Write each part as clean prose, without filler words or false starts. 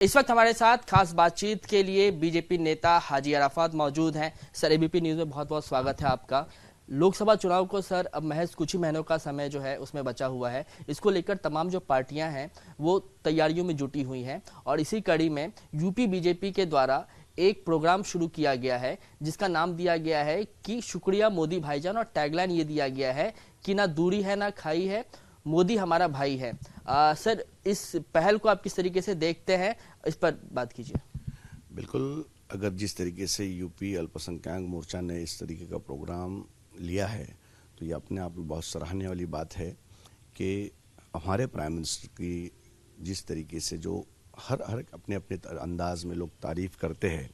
इस वक्त हमारे साथ खास बातचीत के लिए बीजेपी नेता हाजी अराफात मौजूद हैं। सर, एबीपी न्यूज में बहुत बहुत स्वागत है आपका। लोकसभा चुनाव को सर अब महज कुछ ही महीनों का समय जो है उसमें बचा हुआ है। इसको लेकर तमाम जो पार्टियां हैं वो तैयारियों में जुटी हुई हैं और इसी कड़ी में यूपी बीजेपी के द्वारा एक प्रोग्राम शुरू किया गया है जिसका नाम दिया गया है कि शुक्रिया मोदी भाईजान, और टैगलाइन ये दिया गया है कि ना दूरी है ना खाई है, मोदी हमारा भाई है। सर, इस पहल को आप किस तरीके से देखते हैं, इस पर बात कीजिए। बिल्कुल, अगर जिस तरीके से यूपी अल्पसंख्यक मोर्चा ने इस तरीके का प्रोग्राम लिया है तो ये अपने आप में बहुत सराहनीय वाली बात है कि हमारे प्राइम मिनिस्टर की जिस तरीके से जो हर अपने अपने अंदाज में लोग तारीफ करते हैं,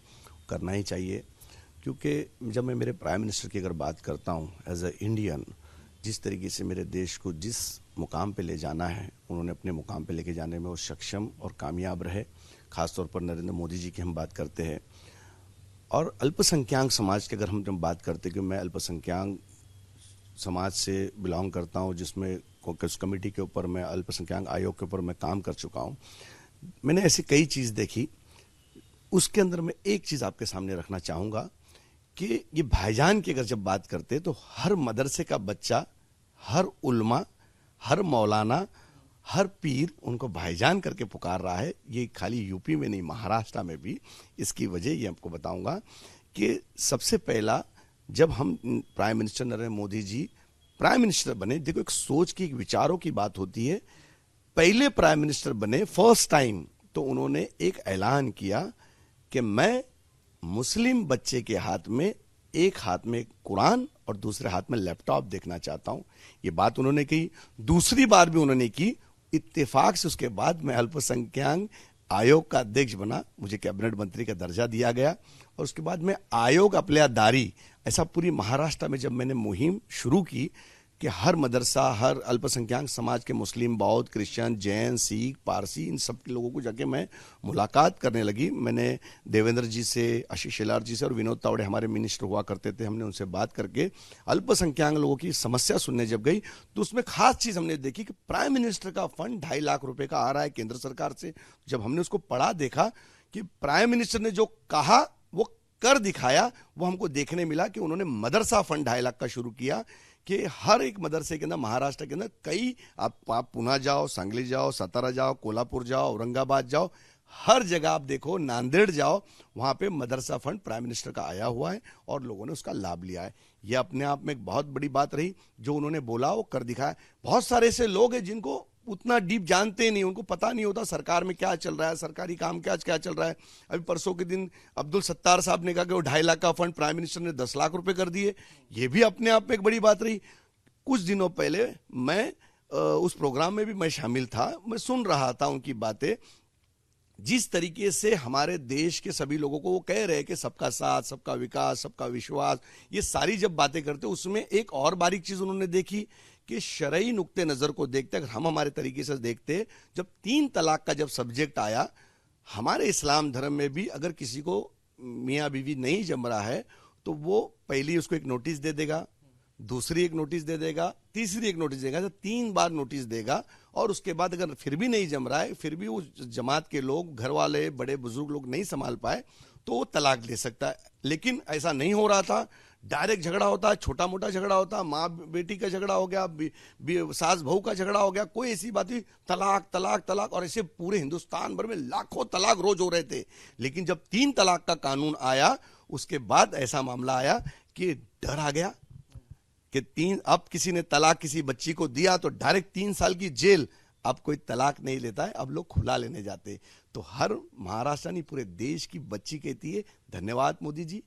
करना ही चाहिए। क्योंकि जब मैं मेरे प्राइम मिनिस्टर की अगर बात करता हूँ एज अ इंडियन, जिस तरीके से मेरे देश को जिस मुकाम पे ले जाना है उन्होंने अपने मुकाम पे लेके जाने में वो सक्षम और कामयाब रहे। खासतौर पर नरेंद्र मोदी जी की हम बात करते हैं। और अल्पसंख्यक समाज की अगर हम जब बात करते हैं कि मैं अल्पसंख्यक समाज से बिलोंग करता हूं, जिसमें उस कमेटी के ऊपर मैं अल्पसंख्यक आयोग के ऊपर मैं काम कर चुका हूं। मैंने ऐसी कई चीज़ देखी, उसके अंदर मैं एक चीज़ आपके सामने रखना चाहूँगा कि ये भाईजान की अगर जब बात करते तो हर मदरसे का बच्चा, हर उल्मा, हर मौलाना, हर पीर उनको भाईजान करके पुकार रहा है। ये खाली यूपी में नहीं, महाराष्ट्र में भी। इसकी वजह ये आपको बताऊंगा कि सबसे पहला जब हम prime minister Narendra Modi ji prime minister बने, देखो एक सोच की, एक विचारों की बात होती है। पहले प्राइम मिनिस्टर बने फर्स्ट टाइम तो उन्होंने एक ऐलान किया कि मैं मुस्लिम बच्चे के हाथ में एक हाथ में कुरान और दूसरे हाथ में लैपटॉप देखना चाहता हूं। ये बात उन्होंने कही। दूसरी बार भी उन्होंने की। इत्तेफाक से उसके बाद मैं अल्पसंख्यक आयोग का अध्यक्ष बना, मुझे कैबिनेट मंत्री का दर्जा दिया गया और उसके बाद मैं आयोग अपलियादारी, ऐसा पूरी महाराष्ट्र में जब मैंने मुहिम शुरू की कि हर मदरसा, हर अल्पसंख्यक समाज के मुस्लिम, बौद्ध, क्रिश्चियन, जैन, सिख, पारसी, इन सब के लोगों को जाके मैं मुलाकात करने लगी। मैंने देवेंद्र जी से, आशीष शेलार जी से और विनोद तावड़े हमारे मिनिस्टर हुआ करते थे, हमने उनसे बात करके अल्पसंख्यक लोगों की समस्या सुनने जब गई तो उसमें खास चीज़ हमने देखी कि प्राइम मिनिस्टर का फंड 2.5 लाख रुपए का आ रहा है केंद्र सरकार से। जब हमने उसको पढ़ा, देखा कि प्राइम मिनिस्टर ने जो कहा वो कर दिखाया। वो हमको देखने मिला कि उन्होंने मदरसा फंड 2.5 लाख का शुरू किया कि हर एक मदरसे के अंदर, महाराष्ट्र के अंदर कई, आप पुणे जाओ, सांगली जाओ, सातारा जाओ, कोल्हापुर जाओ, औरंगाबाद जाओ, हर जगह आप देखो, नांदेड़ जाओ, वहां पे मदरसा फंड प्राइम मिनिस्टर का आया हुआ है और लोगों ने उसका लाभ लिया है। यह अपने आप में एक बहुत बड़ी बात रही। जो उन्होंने बोला वो कर दिखाया। बहुत सारे ऐसे लोग हैं जिनको उतना डीप जानते नहीं, उनको पता नहीं होता सरकार में क्या चल रहा है, सरकारी काम क्या क्या चल रहा है। अभी परसों के दिन अब्दुल सत्तार साहब ने कहा कि वो 2.5 लाख का फंड प्राइम मिनिस्टर ने 10 लाख रुपए कर दिए। ये भी अपने आप में एक बड़ी बात रही। कुछ दिनों पहले मैं उस प्रोग्राम में भी मैं शामिल था, मैं सुन रहा था उनकी बातें। जिस तरीके से हमारे देश के सभी लोगों को वो कह रहे हैं कि सबका साथ, सबका विकास, सबका विश्वास, ये सारी जब बातें करते, उसमें एक और बारीक चीज उन्होंने देखी कि शरई नुक्ते नजर को देखते, अगर हम हमारे तरीके से देखते, जब 3 तलाक का जब सब्जेक्ट आया, हमारे इस्लाम धर्म में भी अगर किसी को मियाँ बीवी नहीं जम रहा है तो वो पहली उसको एक नोटिस दे देगा, दूसरी एक नोटिस दे देगा, तीसरी एक नोटिस देगा, तो 3 बार नोटिस देगा। और उसके बाद अगर फिर भी नहीं जम रहा है, फिर भी उस जमात के लोग, घर वाले, बड़े बुजुर्ग लोग नहीं संभाल पाए तो वो तलाक दे सकता है। लेकिन ऐसा नहीं हो रहा था। डायरेक्ट झगड़ा होता है, छोटा मोटा झगड़ा होता है, माँ बेटी का झगड़ा हो गया, सास बहू का झगड़ा हो गया, कोई ऐसी बात नहीं, तलाक तलाक तलाक। और ऐसे पूरे हिंदुस्तान भर में लाखों तलाक रोज हो रहे थे। लेकिन जब 3 तलाक का कानून आया, उसके बाद ऐसा मामला आया कि डर आ गया कि अब किसी ने तलाक किसी बच्ची को दिया तो डायरेक्ट 3 साल की जेल। अब कोई तलाक नहीं लेता है, अब लोग खुला लेने जाते। तो हर महाराष्ट्र नहीं, पूरे देश की बच्ची कहती है धन्यवाद मोदी जी।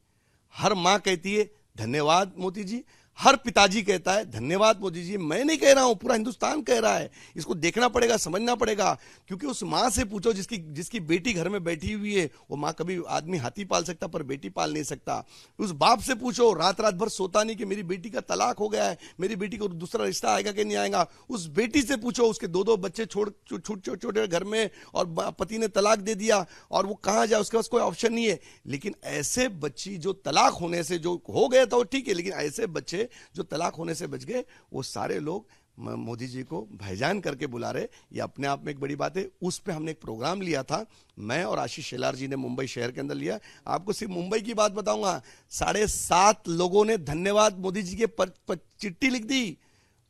हर माँ कहती है धन्यवाद मोदी जी। हर पिताजी कहता है धन्यवाद मोदी जी। मैं नहीं कह रहा हूं, पूरा हिंदुस्तान कह रहा है। इसको देखना पड़ेगा, समझना पड़ेगा। क्योंकि उस माँ से पूछो जिसकी बेटी घर में बैठी हुई है। वो माँ, कभी आदमी हाथी पाल सकता पर बेटी पाल नहीं सकता। उस बाप से पूछो, रात रात भर सोता नहीं कि मेरी बेटी का तलाक हो गया है, मेरी बेटी को दूसरा रिश्ता आएगा कि नहीं आएगा। उस बेटी से पूछो, उसके 2-2 बच्चे छोटे घर में और पति ने तलाक दे दिया और वो कहाँ जाए, उसके पास कोई ऑप्शन नहीं है। लेकिन ऐसे बच्ची जो तलाक होने से जो हो गया था वो ठीक है, लेकिन ऐसे बच्चे जो तलाक होने से बच गए, वो सारे लोग मोदी जी को भाईजान करके बुला रहे, ये अपने आप में एक बड़ी बात है। उस पे हमने एक प्रोग्राम लिया था, मैं और आशीष शेलार जी ने मुंबई शहर के अंदर लिया। आपको सिर्फ मुंबई की बात बताऊंगा, 7.5 लोगों ने धन्यवाद मोदी जी के चिट्ठी लिख दी,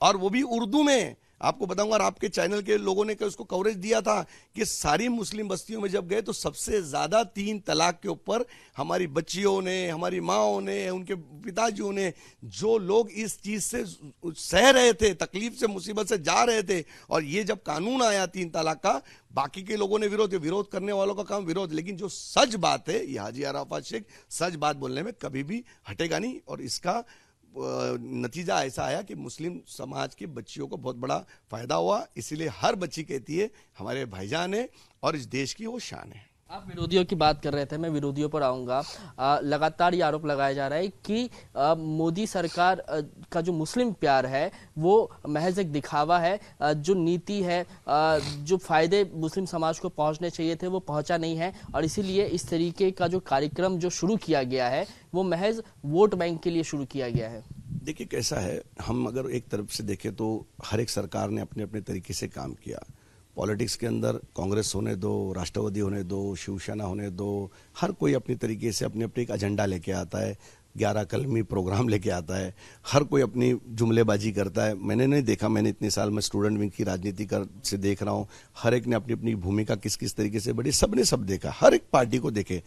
और वो भी उर्दू में। आपको बताऊंगा, और आपके चैनल के लोगों ने उसको कवरेज दिया था कि सारी मुस्लिम बस्तियों में जब गए तो सबसे ज्यादा 3 तलाक के ऊपर हमारी बच्चियों ने, हमारी माओं ने, उनके पिताजियों ने, जो लोग इस चीज से सह रहे थे, तकलीफ से, मुसीबत से जा रहे थे, और ये जब कानून आया 3 तलाक का, बाकी के लोगों ने विरोध करने वालों का काम विरोध, लेकिन जो सच बात है, ये हाजी अराफात शेख सच बात बोलने में कभी भी हटेगा नहीं। और इसका नतीजा ऐसा आया कि मुस्लिम समाज की बच्चियों को बहुत बड़ा फायदा हुआ। इसीलिए हर बच्ची कहती है हमारे भाईजान है और इस देश की वो शान है। आप विरोधियों की बात कर रहे थे, मैं विरोधियों पर आऊंगा। लगातार ये आरोप लगाया जा रहा है कि मोदी सरकार का जो मुस्लिम प्यार है वो महज एक दिखावा है। जो नीति है, जो फायदे मुस्लिम समाज को पहुंचने चाहिए थे वो पहुंचा नहीं है, और इसीलिए इस तरीके का जो कार्यक्रम जो शुरू किया गया है वो महज वोट बैंक के लिए शुरू किया गया है। देखिए कैसा है, हम अगर एक तरफ से देखें तो हर एक सरकार ने अपने अपने तरीके से काम किया। पॉलिटिक्स के अंदर कांग्रेस होने दो, राष्ट्रवादी होने दो, शिवसेना होने दो, हर कोई अपनी तरीके से अपने अपने एक एजेंडा लेके आता है, 11 कलमी प्रोग्राम लेके आता है, हर कोई अपनी जुमलेबाजी करता है। मैंने नहीं देखा, मैंने इतने साल में स्टूडेंट विंग की राजनीति से देख रहा हूँ, हर एक ने अपनी अपनी भूमिका किस किस तरीके से बढ़ी, सबने सब देखा, हर एक पार्टी को देखे।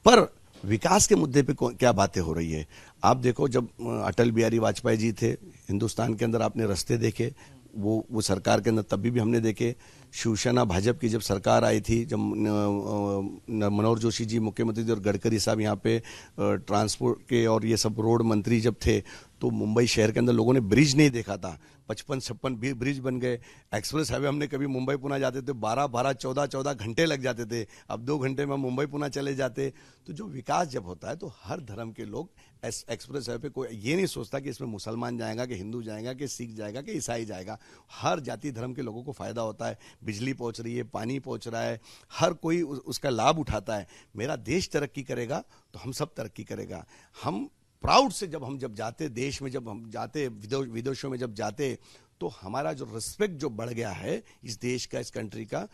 पर विकास के मुद्दे पे क्या बातें हो रही है, आप देखो, जब अटल बिहारी वाजपेयी जी थे हिंदुस्तान के अंदर, आपने रास्ते देखे, वो सरकार के अंदर तभी भी हमने देखे। शिवसेना भाजपा की जब सरकार आई थी, जब मनोहर जोशी जी मुख्यमंत्री थे और गडकरी साहब यहाँ पे ट्रांसपोर्ट के और ये सब रोड मंत्री जब थे, तो मुंबई शहर के अंदर लोगों ने ब्रिज नहीं देखा था, 55-56 ब्रिज बन गए। एक्सप्रेस हाईवे हमने कभी मुंबई पुणे जाते थे 12-12, 14-14 घंटे लग जाते थे, अब 2 घंटे में मुंबई पुणे चले जाते। तो जो विकास जब होता है तो हर धर्म के लोग एक्सप्रेस हाईवे पे, कोई ये नहीं सोचता कि इसमें मुसलमान जाएगा, कि हिंदू जाएगा, कि सिख जाएगा, कि ईसाई जाएगा, हर जाति धर्म के लोगों को फायदा होता है। बिजली पहुंच रही है, पानी पहुंच रहा है, हर कोई उसका लाभ उठाता है। मेरा देश तरक्की करेगा तो हम सब तरक्की करेगा। हम प्राउड से जब जाते देश में, जब हम जाते विदेशों में जब जाते, तो हमारा जो रिस्पेक्ट जो बढ़ गया है इस देश का, इस कंट्री का,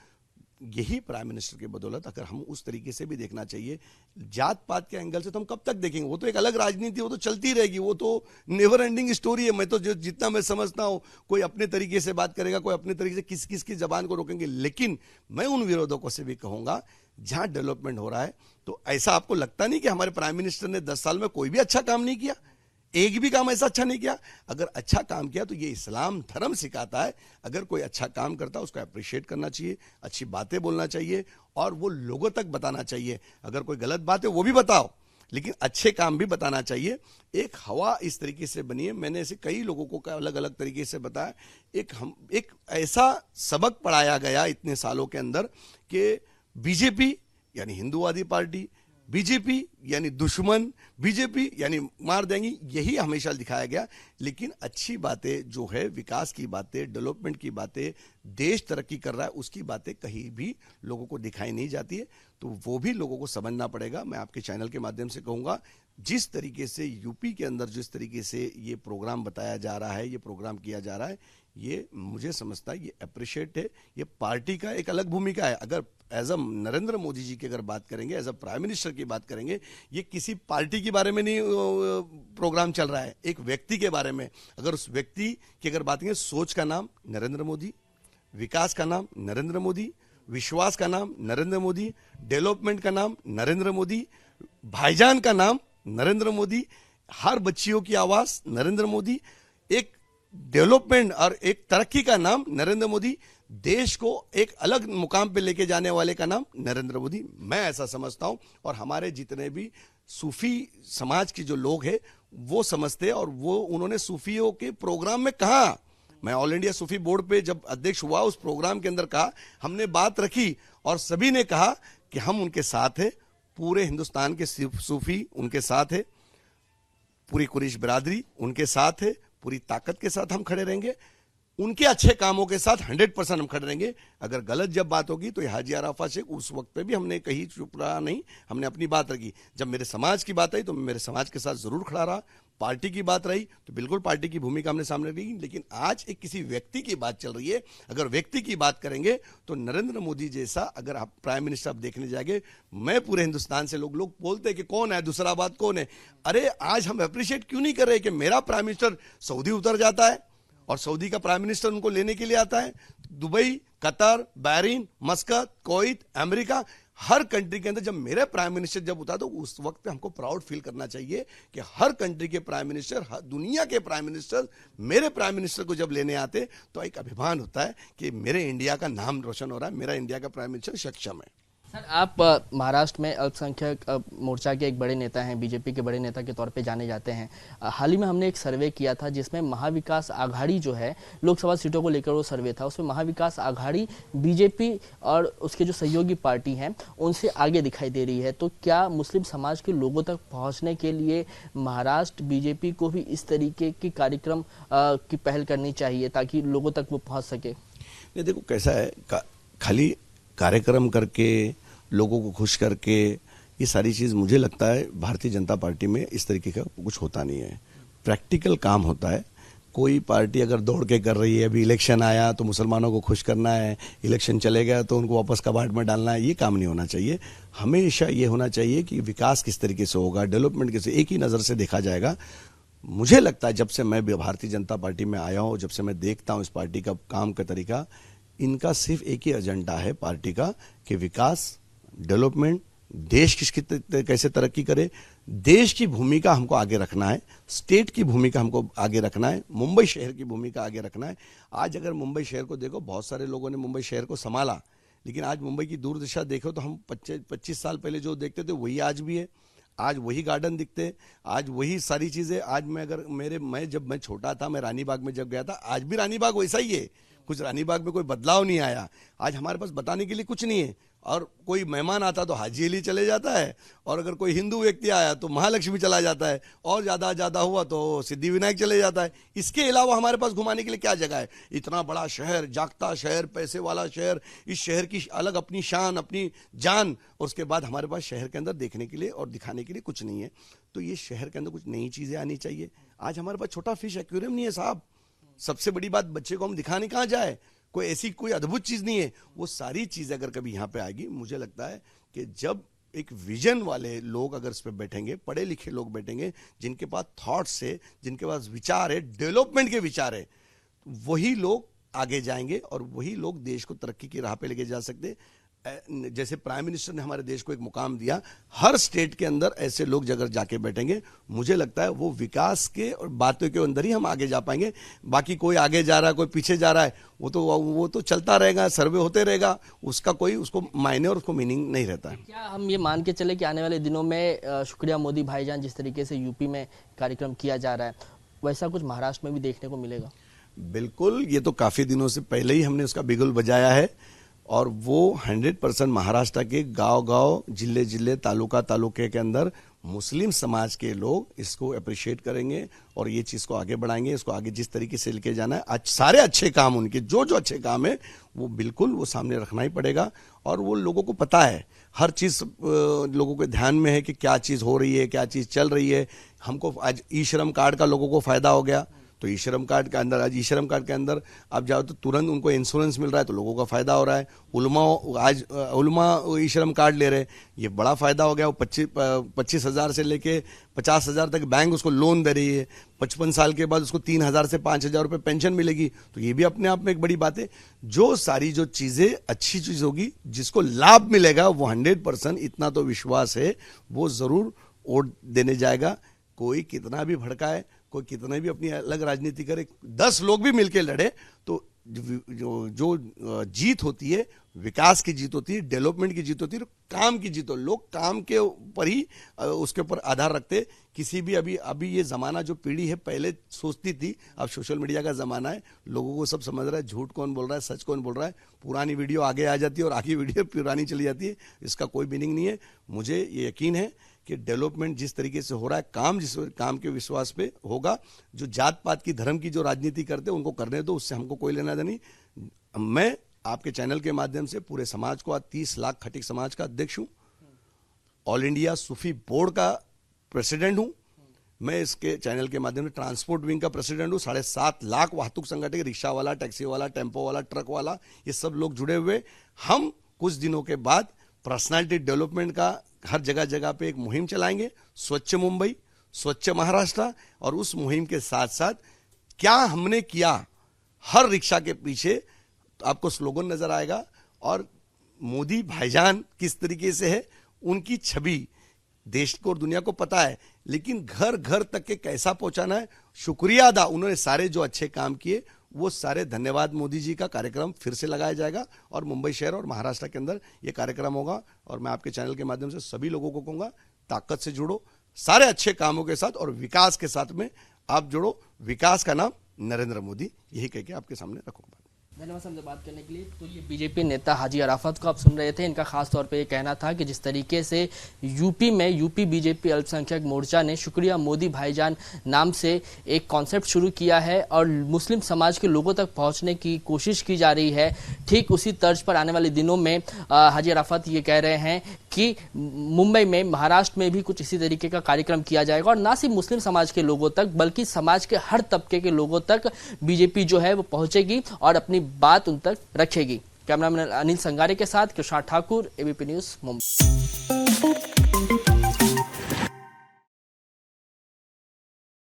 यही प्राइम मिनिस्टर की बदौलत। अगर हम उस तरीके से भी देखना चाहिए, जात पात के एंगल से तो हम कब तक देखेंगे, वो तो एक अलग राजनीति, वो तो चलती रहेगी, वो तो नेवर एंडिंग स्टोरी है। मैं तो जितना मैं समझता हूं, कोई अपने तरीके से बात करेगा, कोई अपने तरीके से किस किस की जबान को रोकेंगे। लेकिन मैं उन विरोधकों से भी कहूंगा, जहां डेवलपमेंट हो रहा है, तो ऐसा आपको लगता नहीं कि हमारे प्राइम मिनिस्टर ने 10 साल में कोई भी अच्छा काम नहीं किया, एक भी काम ऐसा अच्छा नहीं किया। अगर अच्छा काम किया तो ये इस्लाम धर्म सिखाता है, अगर कोई अच्छा काम करता है उसको अप्रिशिएट करना चाहिए, अच्छी बातें बोलना चाहिए, और वो लोगों तक बताना चाहिए। अगर कोई गलत बात है वो भी बताओ, लेकिन अच्छे काम भी बताना चाहिए। एक हवा इस तरीके से बनी है, मैंने ऐसे कई लोगों को अलग अलग तरीके से बताया। एक ऐसा सबक पढ़ाया गया इतने सालों के अंदर कि बीजेपी यानी हिंदूवादी पार्टी, बीजेपी यानी दुश्मन, बीजेपी यानी मार देंगी, यही हमेशा दिखाया गया। लेकिन अच्छी बातें जो है, विकास की बातें, डेवलपमेंट की बातें, देश तरक्की कर रहा है, उसकी बातें कहीं भी लोगों को दिखाई नहीं जाती है। तो वो भी लोगों को समझना पड़ेगा। मैं आपके चैनल के माध्यम से कहूंगा, जिस तरीके से यूपी के अंदर जिस तरीके से ये प्रोग्राम बताया जा रहा है, ये प्रोग्राम किया जा रहा है, ये मुझे समझता है ये अप्रिशिएट है। ये पार्टी का एक अलग भूमिका है। अगर एज अ नरेंद्र मोदी जी की अगर बात करेंगे, एज अ प्राइम मिनिस्टर की बात करेंगे, ये किसी पार्टी के बारे में नहीं प्रोग्राम चल रहा है, एक व्यक्ति के बारे में। अगर उस व्यक्ति की अगर बात करें, सोच का नाम नरेंद्र मोदी, विकास का नाम नरेंद्र मोदी, विश्वास का नाम नरेंद्र मोदी, डेवलपमेंट का नाम नरेंद्र मोदी, भाईजान का नाम नरेंद्र मोदी, हर बच्चियों की आवाज नरेंद्र मोदी, एक डेवलपमेंट और एक तरक्की का नाम नरेंद्र मोदी, देश को एक अलग मुकाम पे लेके जाने वाले का नाम नरेंद्र मोदी। मैं ऐसा समझता हूं, और हमारे जितने भी सूफी समाज के जो लोग हैं वो समझते हैं, और वो उन्होंने सूफियों के प्रोग्राम में कहा, मैं ऑल इंडिया सूफी बोर्ड पे जब अध्यक्ष हुआ उस प्रोग्राम के अंदर कहा, हमने बात रखी और सभी ने कहा कि हम उनके साथ हैं, पूरे हिंदुस्तान के सूफी उनके साथ है, पूरी कुरैश बिरादरी उनके साथ है, पूरी ताकत के साथ हम खड़े रहेंगे, उनके अच्छे कामों के साथ 100% हम खड़े रहेंगे। अगर गलत जब बात होगी तो हाजी अराफात शेख, उस वक्त पे भी हमने कहीं चुप रहा नहीं, हमने अपनी बात रखी। जब मेरे समाज की बात आई तो मैं मेरे समाज के साथ जरूर खड़ा रहा, पार्टी की बात रही तो बिल्कुल पार्टी की भूमिका हमने सामने रखी, लेकिन आज एक किसी व्यक्ति की बात चल रही है। अगर व्यक्ति की बात करेंगे तो नरेंद्र मोदी जैसा अगर आप प्राइम मिनिस्टर आप देखने जाएंगे, मैं पूरे हिंदुस्तान से लोग बोलते हैं कि कौन है, दूसरा बात कौन है। अरे आज हम अप्रिशिएट क्यों नहीं कर रहे कि मेरा प्राइम मिनिस्टर सऊदी उतर जाता है और सऊदी का प्राइम मिनिस्टर उनको लेने के लिए आता है। Dubai, Qatar, Bahrain, Muscat, Kuwait, America, हर कंट्री के अंदर जब मेरे प्राइम मिनिस्टर जब उता तो उस वक्त पे हमको प्राउड फील करना चाहिए कि हर कंट्री के प्राइम मिनिस्टर, दुनिया के प्राइम मिनिस्टर मेरे प्राइम मिनिस्टर को जब लेने आते तो एक अभिमान होता है कि मेरे इंडिया का नाम रोशन हो रहा है, मेरा इंडिया का प्राइम मिनिस्टर सक्षम है। सर, आप महाराष्ट्र में अल्पसंख्यक मोर्चा के एक बड़े नेता हैं, बीजेपी के बड़े नेता के तौर पे जाने जाते हैं। हाल ही में हमने एक सर्वे किया था जिसमें महाविकास आघाड़ी जो है, लोकसभा सीटों को लेकर वो सर्वे था, उसमें महाविकास आघाड़ी बीजेपी और उसके जो सहयोगी पार्टी हैं उनसे आगे दिखाई दे रही है। तो क्या मुस्लिम समाज के लोगों तक पहुँचने के लिए महाराष्ट्र बीजेपी को भी इस तरीके की कार्यक्रम की पहल करनी चाहिए ताकि लोगों तक वो पहुँच सके? ये देखो कैसा है, खाली कार्यक्रम करके लोगों को खुश करके ये सारी चीज़ मुझे लगता है भारतीय जनता पार्टी में इस तरीके का कुछ होता नहीं है। प्रैक्टिकल काम होता है। कोई पार्टी अगर दौड़ के कर रही है, अभी इलेक्शन आया तो मुसलमानों को खुश करना है, इलेक्शन चले गया तो उनको वापस कबाड़ में डालना है, ये काम नहीं होना चाहिए। हमेशा ये होना चाहिए कि विकास किस तरीके से होगा, डेवलपमेंट कैसे, एक ही नज़र से देखा जाएगा। मुझे लगता है जब से मैं भारतीय जनता पार्टी में आया हूँ, जब से मैं देखता हूँ इस पार्टी का काम का तरीका, इनका सिर्फ एक ही एजेंडा है पार्टी का कि विकास, डेवलपमेंट, देश कैसे तरक्की करे, देश की भूमिका हमको आगे रखना है, स्टेट की भूमिका हमको आगे रखना है, मुंबई शहर की भूमिका आगे रखना है। आज अगर मुंबई शहर को देखो, बहुत सारे लोगों ने मुंबई शहर को संभाला, लेकिन आज मुंबई की दूरदशा देखो तो हम 25 साल पहले जो देखते थे वही आज भी है। आज वही गार्डन दिखते, आज वही सारी चीज़ें। आज मैं जब मैं छोटा था, मैं रानी बाग में जब गया था, आज भी रानी बाग वैसा ही है, कुछ रानी बाग में कोई बदलाव नहीं आया। आज हमारे पास बताने के लिए कुछ नहीं है। और कोई मेहमान आता तो हाजी अली चले जाता है, और अगर कोई हिंदू व्यक्ति आया तो महालक्ष्मी चला जाता है, और ज़्यादा हुआ तो सिद्धि विनायक चले जाता है। इसके अलावा हमारे पास घुमाने के लिए क्या जगह है? इतना बड़ा शहर, जागता शहर, पैसे वाला शहर, इस शहर की अलग अपनी शान, अपनी जान, और उसके बाद हमारे पास शहर के अंदर देखने के लिए और दिखाने के लिए कुछ नहीं है। तो ये शहर के अंदर कुछ नई चीज़ें आनी चाहिए। आज हमारे पास छोटा फिश एक्वेरियम नहीं है साहब। सबसे बड़ी बात, बच्चे को हम दिखाने कहाँ जाए? कोई ऐसी कोई अद्भुत चीज नहीं है। वो सारी चीज अगर कभी यहाँ पे आएगी, मुझे लगता है कि जब एक विजन वाले लोग अगर इस पे बैठेंगे, पढ़े लिखे लोग बैठेंगे, जिनके पास थॉट्स है, जिनके पास विचार है, डेवलपमेंट के विचार है, वही लोग आगे जाएंगे और वही लोग देश को तरक्की की राह पे लेके जा सकते। जैसे प्राइम मिनिस्टर ने हमारे देश को एक मुकाम दिया, हर स्टेट के अंदर ऐसे लोग अगर जाके बैठेंगे, मुझे लगता है वो विकास के और बातों के अंदर ही हम आगे जा पाएंगे। बाकी कोई आगे जा रहा है, कोई पीछे जा रहा है, वो तो चलता रहेगा, सर्वे होते रहेगा, उसका कोई उसको मायने और उसको मीनिंग नहीं रहता है। क्या हम ये मान के चले कि आने वाले दिनों में शुक्रिया मोदी भाईजान, जिस तरीके से यूपी में कार्यक्रम किया जा रहा है, वैसा कुछ महाराष्ट्र में भी देखने को मिलेगा? बिल्कुल, ये तो काफी दिनों से पहले ही हमने उसका बिगुल बजाया है, और वो 100% महाराष्ट्र के गांव-गांव, जिले-जिले, तालुके के अंदर मुस्लिम समाज के लोग इसको अप्रिशिएट करेंगे और ये चीज़ को आगे बढ़ाएंगे। इसको आगे जिस तरीके से लेके जाना है, आज सारे अच्छे काम उनके जो अच्छे काम है वो बिल्कुल वो सामने रखना ही पड़ेगा। और वो लोगों को पता है, हर चीज़ लोगों के ध्यान में है कि क्या चीज़ हो रही है, क्या चीज़ चल रही है। हमको आज ई श्रम कार्ड का लोगों को फायदा हो गया, तो ई श्रम कार्ड के अंदर, आज ई श्रम कार्ड के अंदर आप जाओ तो तुरंत उनको इंश्योरेंस मिल रहा है, तो लोगों का फायदा हो रहा है। उलमा ई श्रम कार्ड ले रहे हैं, ये बड़ा फायदा हो गया। वो 25,000 से लेके 50,000 तक बैंक उसको लोन दे रही है। 55 साल के बाद उसको 3,000 से 5,000 रुपये पेंशन मिलेगी, तो ये भी अपने आप में एक बड़ी बात है। जो सारी जो चीज़ें अच्छी चीज़ होगी, जिसको लाभ मिलेगा, वो 100% इतना तो विश्वास है वो ज़रूर वोट देने जाएगा। कोई कितना भी भड़काए, कोई कितना भी अपनी अलग राजनीति करे, 10 लोग भी मिलकर लड़े, तो जो जीत होती है, विकास की जीत होती है, डेवलपमेंट की जीत होती है, काम की जीत हो। लोग काम के ऊपर ही उसके ऊपर आधार रखते। किसी भी अभी ये ज़माना, जो पीढ़ी है पहले सोचती थी, अब सोशल मीडिया का ज़माना है, लोगों को सब समझ रहा है झूठ कौन बोल रहा है, सच कौन बोल रहा है। पुरानी वीडियो आगे आ जाती है और आगे वीडियो पुरानी चली जाती है, इसका कोई मीनिंग नहीं है। मुझे ये यकीन है कि डेवलपमेंट जिस तरीके से हो रहा है, जिस काम के विश्वास पे होगा। जो जात पात की, धर्म की जो राजनीति करते हैं उनको करने दो, उससे हमको कोई लेना देना नहीं। मैं आपके चैनल के माध्यम से पूरे समाज को, आज 30 लाख खटीक समाज का अध्यक्ष हूँ, ऑल इंडिया सूफी बोर्ड का प्रेसिडेंट हूँ, मैं इसके चैनल के माध्यम से ट्रांसपोर्ट विंग का प्रेसिडेंट हूँ। 7.5 लाख वाहतूक संगठन, रिक्शा वाला, टैक्सी वाला, टेम्पो वाला, ट्रक वाला, ये सब लोग जुड़े हुए। हम कुछ दिनों के बाद पर्सनालिटी डेवलपमेंट का हर जगह जगह पे एक मुहिम चलाएंगे, स्वच्छ मुंबई, स्वच्छ महाराष्ट्र। और उस मुहिम के साथ साथ क्या हमने किया, हर रिक्शा के पीछे आपको स्लोगन नजर आएगा। और मोदी भाईजान किस तरीके से है, उनकी छवि देश को और दुनिया को पता है, लेकिन घर घर तक के कैसा पहुंचाना है, शुक्रिया अदा। उन्होंने सारे जो अच्छे काम किए, वो सारे धन्यवाद मोदी जी का कार्यक्रम फिर से लगाया जाएगा और मुंबई शहर और महाराष्ट्र के अंदर ये कार्यक्रम होगा। और मैं आपके चैनल के माध्यम से सभी लोगों को कहूंगा, ताकत से जुड़ो, सारे अच्छे कामों के साथ और विकास के साथ में आप जुड़ो। विकास का नाम नरेंद्र मोदी, यही कह के आपके सामने रखूंगा। धन्यवाद हमसे बात करने के लिए। तो ये बीजेपी नेता हाजी अराफत को आप सुन रहे थे। इनका खास तौर पे ये कहना था कि जिस तरीके से यूपी में यूपी बीजेपी अल्पसंख्यक मोर्चा ने शुक्रिया मोदी भाईजान नाम से एक कॉन्सेप्ट शुरू किया है और मुस्लिम समाज के लोगों तक पहुंचने की कोशिश की जा रही है, ठीक उसी तर्ज पर आने वाले दिनों में हाजी अराफत ये कह रहे हैं कि मुंबई में, महाराष्ट्र में भी कुछ इसी तरीके का कार्यक्रम किया जाएगा और ना सिर्फ मुस्लिम समाज के लोगों तक बल्कि समाज के हर तबके के लोगों तक बीजेपी जो है वो पहुंचेगी और अपनी बात उन तक रखेगी। कैमरामैन अनिल संगारे के साथ कृष्णा ठाकुर, एबीपी न्यूज, मुंबई।